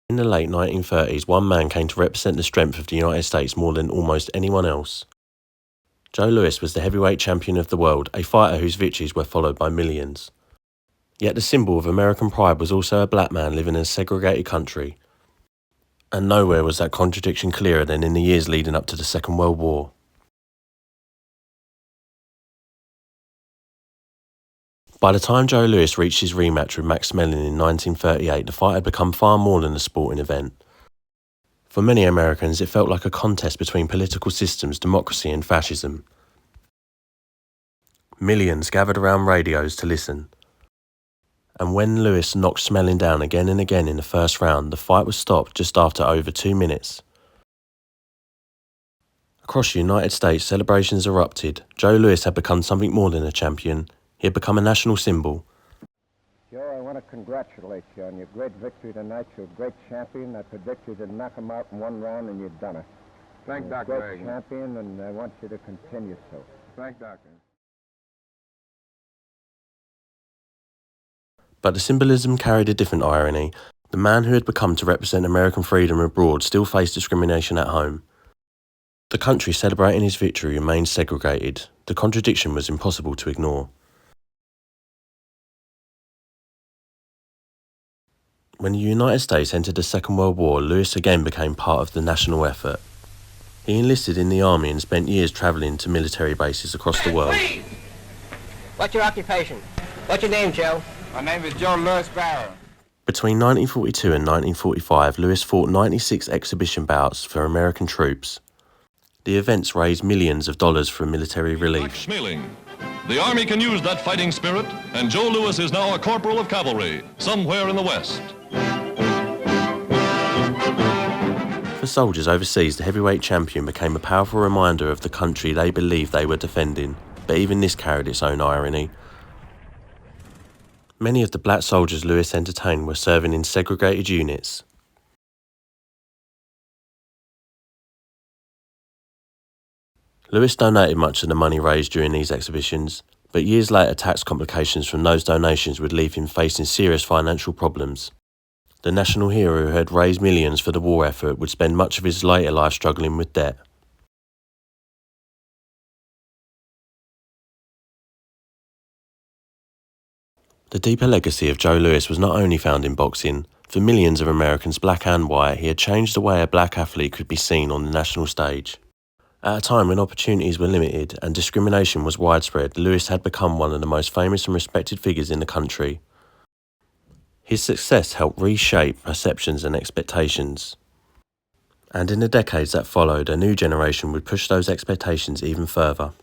In the late 1930s, one man came to represent the strength of the United States more than almost anyone else. Joe Louis was the heavyweight champion of the world, a fighter whose victories were followed by millions. Yet the symbol of American pride was also a black man living in a segregated country. And nowhere was that contradiction clearer than in the years leading up to the Second World War. By the time Joe Louis reached his rematch with Max Schmeling in 1938, the fight had become far more than a sporting event. For many Americans, it felt like a contest between political systems, democracy and fascism. Millions gathered around radios to listen. And when Louis knocked Schmeling down again and again in the first round, the fight was stopped just after over 2 minutes. Across the United States, celebrations erupted. Joe Louis had become something more than a champion. He had become a national symbol. Joe, I want to congratulate you on your great victory tonight. You're a great champion. I predicted you'd knock him out in one round, and you've done it. Thank You're Dr. a great Reagan. champion, and I want you to continue so. Thank Doctor. But the symbolism carried a different irony. The man who had become to represent American freedom abroad still faced discrimination at home. The country celebrating his victory remained segregated. The contradiction was impossible to ignore. When the United States entered the Second World War, Louis again became part of the national effort. He enlisted in the army and spent years travelling to military bases across the world. What's your occupation? What's your name, Joe? My name is Joe Louis Barrow. Between 1942 and 1945, Louis fought 96 exhibition bouts for American troops. The events raised millions of dollars for military relief. Max Schmeling. The Army can use that fighting spirit, and Joe Louis is now a corporal of cavalry, somewhere in the West. For soldiers overseas, the heavyweight champion became a powerful reminder of the country they believed they were defending, but even this carried its own irony. Many of the black soldiers Louis entertained were serving in segregated units. Louis donated much of the money raised during these exhibitions, but years later tax complications from those donations would leave him facing serious financial problems. The national hero who had raised millions for the war effort would spend much of his later life struggling with debt. The deeper legacy of Joe Louis was not only found in boxing. For millions of Americans, black and white, he had changed the way a black athlete could be seen on the national stage. At a time when opportunities were limited and discrimination was widespread, Louis had become one of the most famous and respected figures in the country. His success helped reshape perceptions and expectations. And in the decades that followed, a new generation would push those expectations even further.